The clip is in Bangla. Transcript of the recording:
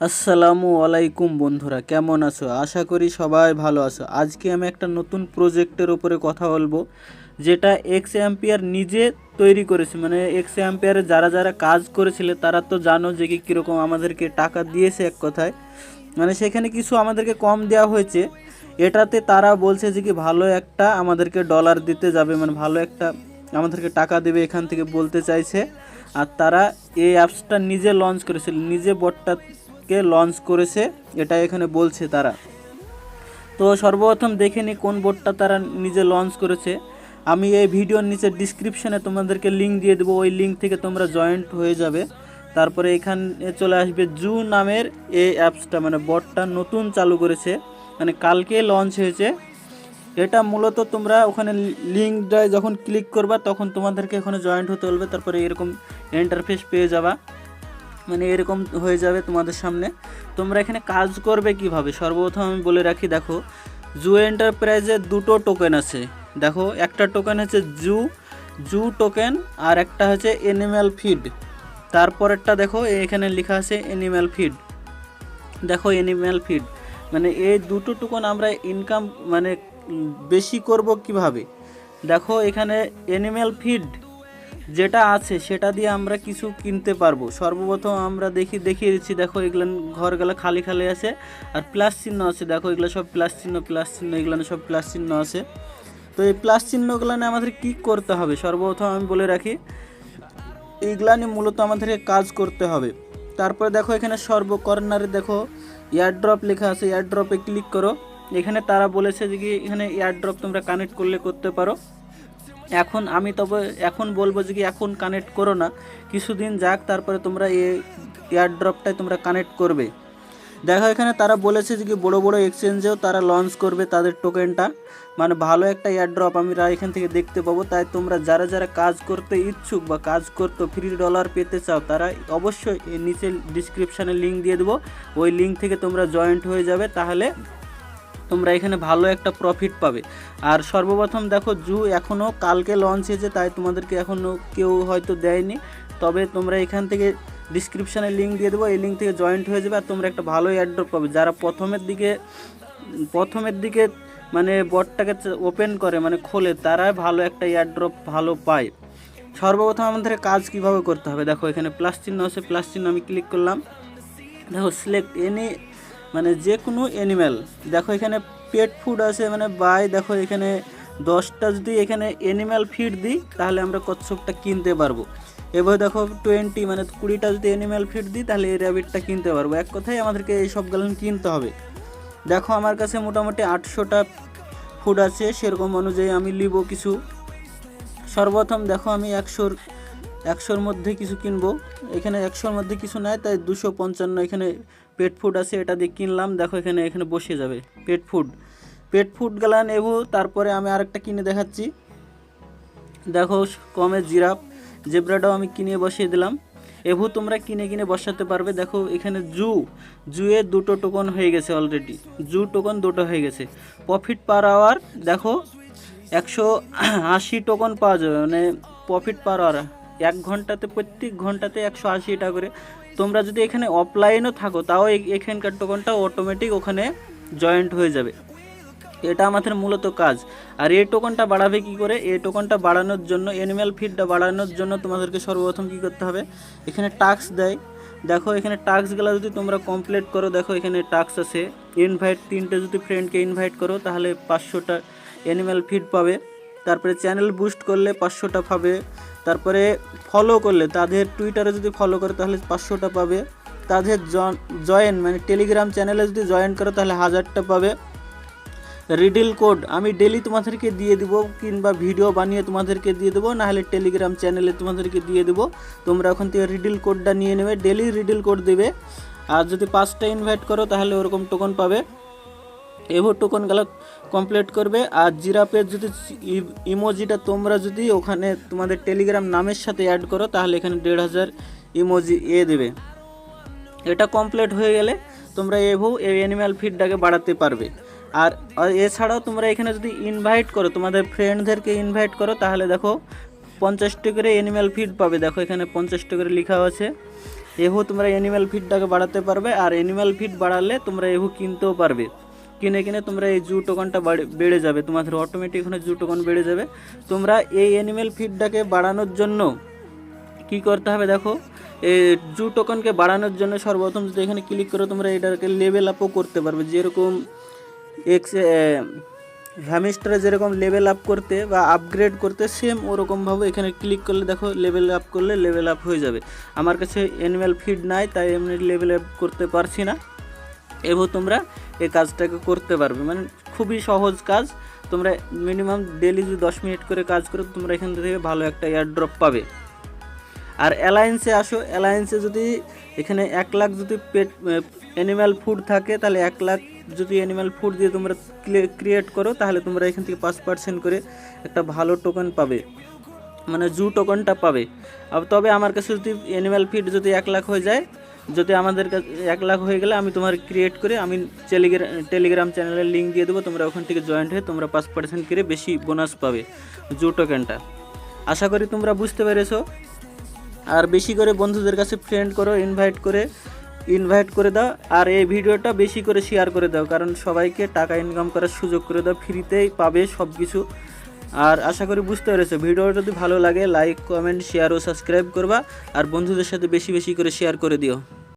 আসসালামু আলাইকুম বন্ধুরা, কেমন আছো? আশা করি সবাই ভালো আছো। আজকে আমি একটা নতুন প্রজেক্টের উপরে কথা বলবো, যেটা এক্স অ্যাম্পিয়ার নিজে তৈরি করেছে। মানে এক্স অ্যাম্পিয়ারে যারা যারা কাজ করেছিল তারা তো জানো যে কীরকম আমাদেরকে টাকা দিয়েছে এক কথায়। মানে সেখানে কিছু আমাদেরকে কম দেওয়া হয়েছে। এটাতে তারা বলছে যে ভালো একটা আমাদেরকে ডলার দিতে যাবে, মানে ভালো একটা আমাদেরকে টাকা দেবে এখান থেকে বলতে চাইছে। আর তারা এই অ্যাপসটা নিজে লঞ্চ করেছিল, নিজে বটটাকে লঞ্চ করেছে, এটা এখানে বলছে তারা। তো সর্বপ্রথম দেখে নিই কোন বোর্ডটা তারা নিজে লঞ্চ করেছে। আমি এই ভিডিওর নিচে ডিসক্রিপশানে তোমাদেরকে লিঙ্ক দিয়ে দেবো, ওই লিঙ্ক থেকে তোমরা জয়েন্ট হয়ে যাবে। তারপরে এখানে চলে আসবে জু নামের এই অ্যাপসটা, মানে বটটা নতুন চালু করেছে, মানে কালকে লঞ্চ হয়েছে। এটা মূলত তোমরা ওখানে লিঙ্কটায় যখন ক্লিক করবা তখন তোমাদেরকে ওখানে জয়েন্ট হতে বলবে। তারপরে এরকম ইন্টারফেস পেয়ে যাবা, মানে এরকম হয়ে যাবে তোমাদের সামনে। তোমরা এখানে কাজ করবে কিভাবে সর্বপ্রথম আমি বলে রাখি। দেখো, জু এন্টারপ্রাইজে দুটো টোকেন আছে। দেখো, একটা টোকেন হচ্ছে জু টোকেন, আর একটা হচ্ছে অ্যানিম্যাল ফিড। তারপরেরটা দেখো এখানে লেখা আছে অ্যানিম্যাল ফিড। দেখো অ্যানিম্যাল ফিড মানে এই দুটো টোকেন আমরা ইনকাম মানে বেশি করব কিভাবে। দেখো এখানে অ্যানিম্যাল ফিড যেটা আছে সেটা দিয়ে আমরা কিছু কিনতে পারবো। সর্বপ্রথম আমরা দেখিয়ে দিচ্ছি। দেখো এগুলো ঘরগুলো খালি খালি আছে, আর প্লাস চিহ্ন আছে। দেখো এগুলো সব প্লাস চিহ্ন এগুলো সব প্লাস চিহ্ন আছে। তো এই প্লাস চিহ্নগুলো নিয়ে আমাদের কী করতে হবে সর্বপ্রথম আমি বলে রাখি। এইগুলা নিয়ে মূলত আমাদেরকে কাজ করতে হবে। তারপরে দেখো এখানে সর্বকর্নারে দেখো এয়ারড্রপ লেখা আছে, এয়ারড্রপে ক্লিক করো। এখানে তারা বলেছে যে এখানে এয়ারড্রপ তোমরা কানেক্ট করতে পারো। এখন বলবো যে এখন কানেক্ট করো না, কিছুদিন যাক, তারপরে তোমরা এই এয়ারড্রপটায় তোমরা কানেক্ট করবে। দেখো এখানে তারা বলেছে যে বড় বড় এক্সচেঞ্জেও তারা লঞ্চ করবে তাদের টোকেনটা, মানে ভালো একটা এয়ারড্রপ আমরা এখান থেকে দেখতে পাবো। তাই তোমরা যারা যারা কাজ করতে ইচ্ছুক বা কাজ করতে ফ্রি ডলার পেতে চাও, তারা অবশ্যই নিচে ডিসক্রিপশানে লিঙ্ক দিয়ে দেবো, ওই লিঙ্ক থেকে তোমরা জয়েন্ট হয়ে যাবে। তাহলে তোমরা এখানে ভালো একটা প্রফিট পাবে। আর সর্বপ্রথম দেখো জু এখনও কালকে লঞ্চ হয়েছে, তাই তোমাদেরকে এখনও কেউ হয়তো দেয়নি। তবে তোমরা এখান থেকে ডিসক্রিপশানে লিঙ্ক দিয়ে দেবো, এই লিঙ্ক থেকে জয়েন্ট হয়ে যাবে, আর তোমরা একটা ভালো এয়ারড্রপ পাবে। যারা প্রথমের দিকে মানে বটটাকে ওপেন করে মানে খোলে, তারা ভালো একটা এয়ারড্রপ ভালো পায়। সর্বপ্রথম আমাদের কাজ কিভাবে করতে হবে। দেখো এখানে প্লাস চিহ্ন আছে, প্লাস চিহ্ন আমি ক্লিক করলাম। দেখো সিলেক্ট এনি মানে যে কোনো অ্যানিম্যাল। দেখো এখানে পেট ফুড আছে মানে বাই। দেখো এখানে 10টা যদি এখানে অ্যানিম্যাল ফিড দিই তাহলে আমরা কচ্ছপটা কিনতে পারবো। এবার দেখো 20 মানে 20টা যদি অ্যানিম্যাল ফিড দিই তাহলে এই র্যাবিটটা কিনতে পারবো। এক কথায় আমাদেরকে এই সবগুলো কিনতে হবে। দেখো আমার কাছে মোটামুটি 800টা ফুড আছে, সেরকম অনুযায়ী আমি নিব কিছু। সর্বপ্রথম দেখো আমি 100-100 মধ্যে কিছু কিনবো। এখানে 100-র মধ্যে কিছু নাই, তাই 255 এখানে পেট ফুড আছে, এটা দিয়ে কিনলাম। দেখো এখানে বসে যাবে পেট ফুড গেলাম নেবো। তারপরে আমি আরেকটা কিনে দেখাচ্ছি। দেখো কমে জেব্রাটাও আমি কিনে বসিয়ে দিলাম। এভু তোমরা কিনে বসাতে পারবে। দেখো এখানে জুয়ে 2টো টোকন হয়ে গেছে, অলরেডি জু টোকন 2টো হয়ে গেছে। প্রফিট পার আওয়ার দেখো 180 টোকন পাওয়া যাবে, মানে প্রফিট পার আওয়ার 1 ঘন্টাতে, প্রত্যেক ঘন্টাতে 180 টাকা করে। তোমরা যদি এখানে অফলাইনও থাকো তাও এখানকার টোকনটা অটোমেটিক ওখানে জয়েন্ট হয়ে যাবে। এটা আমাদের মূলত কাজ। আর এই টোকনটা বাড়াবে কি করে? এই টোকনটা বাড়ানোর জন্য, অ্যানিম্যাল ফিডটা বাড়ানোর জন্য তোমাদেরকে সর্বপ্রথম কী করতে হবে, এখানে টাস্ক দেয়। দেখো এখানে টাস্কগুলো যদি তোমরা কমপ্লিট করো, দেখো এখানে টাস্ক আছে ইনভাইট, 3টে যদি ফ্রেন্ডকে ইনভাইট করো তাহলে 500টা অ্যানিম্যাল ফিড পাবে। তারপরে চ্যানেল বুস্ট করলে 500টা পাবে। তারপরে ফলো করলে তাদের টুইটারে যদি ফলো করো তাহলে 500টা পাবে। তাদের জয়েন মানে টেলিগ্রাম চ্যানেলে যদি জয়েন করো তাহলে 1000টা পাবে। রিডিল কোড আমি ডেলি তোমাদেরকে দিয়ে দেবো, কিংবা ভিডিও বানিয়ে তোমাদেরকে দিয়ে দেবো, নাহলে টেলিগ্রাম চ্যানেলে তোমাদেরকে দিয়ে দেবো। তোমরা ওখান থেকে রিডিল কোডটা নিয়ে নেবে, ডেলি রিডিল কোড দেবে। আর যদি 5টা ইনভাইট করো তাহলে ওরকম টোকন পাবে। এভো টোকনগুলো কমপ্লিট করবে। আর জিরাপের যদি ইমোজিটা তোমরা যদি ওখানে তোমাদের টেলিগ্রাম নামের সাথে অ্যাড করো তাহলে এখানে 1500 ইমোজি দেবে। এটা কমপ্লিট হয়ে গেলে তোমরা এই অ্যানিম্যাল ফিডটাকে বাড়াতে পারবে। আর এছাড়াও তোমরা এখানে যদি ইনভাইট করো, তোমাদের ফ্রেন্ডদেরকে ইনভাইট করো, তাহলে দেখো 50টা করে অ্যানিম্যাল ফিড পাবে। দেখো এখানে 50টা করে লেখা আছে। এহু তোমরা অ্যানিম্যাল ফিডটাকে বাড়াতে পারবে, আর অ্যানিম্যাল ফিড বাড়ালে তোমরা এহু কিনতেও পারবে। কিনে কিনে তোমরা এই জু টোকনটা বেড়ে যাবে, তোমাদের অটোমেটিক ওখানে জু টোকন বেড়ে যাবে। তোমরা এই অ্যানিম্যাল ফিডটাকে বাড়ানোর জন্য কি করতে হবে দেখো, এই জু টোকনকে বাড়ানোর জন্য সর্বপ্রথম যদি এখানে ক্লিক করো তোমরা এটাকে লেভেল আপও করতে পারবে। যেরকম হ্যামস্টারে যেরকম লেভেল আপ করতে বা আপগ্রেড করতে, সেম ওরকমভাবে এখানে ক্লিক করলে দেখো লেভেল আপ করলে লেভেল আপ হয়ে যাবে। আমার কাছে অ্যানিম্যাল ফিড নাই, তাই এমনি লেভেল আপ করতে পারছি না। এবার তোমরা এই কাজটাকে করতে পারবে, মানে খুবই সহজ কাজ। তোমরা মিনিমাম ডেলি যদি 10 মিনিট করে কাজ করো তোমরা এখান থেকে ভালো একটা এয়ারড্রপ পাবে। আর অ্যালায়েন্সে আসো, অ্যালায়েন্সে যদি এখানে 1 লাখ যদি অ্যানিম্যাল ফুড থাকে, তাহলে 1 লাখ যদি অ্যানিম্যাল ফুড দিয়ে তোমরা ক্রিয়েট করো, তাহলে তোমরা এখান থেকে 5% করে একটা ভালো টোকেন পাবে, মানে জু টোকনটা পাবে। তবে আমার কাছে যদি অ্যানিম্যাল ফিড যদি 1 লাখ হয়ে যায়, যদি আমাদের কাছে 1 লাখ হয়ে গেলে আমি তোমার ক্রিয়েট করে আমি টেলিগ্রাম চ্যানেলের লিঙ্ক দিয়ে দেবো, তোমরা ওখান থেকে জয়েন্ট হয়ে তোমরা 5% করে বেশি বোনাস পাবে জু টোকেনটা। আশা করি তোমরা বুঝতে পেরেছো। আর বেশি করে বন্ধুদের কাছে ফ্রেন্ড করো, ইনভাইট করে দাও। আর এই ভিডিওটা বেশি করে শেয়ার করে দাও, কারণ সবাইকে টাকা ইনকাম করার সুযোগ করে দাও, ফ্রিতেই পাবে সব কিছু। আর আশা করি বুঝতে পেরেছো। ভিডিওটা যদি ভালো লাগে লাইক, কমেন্ট, শেয়ার ও সাবস্ক্রাইব করবা, আর বন্ধুদের সাথে বেশি বেশি করে শেয়ার করে দিও।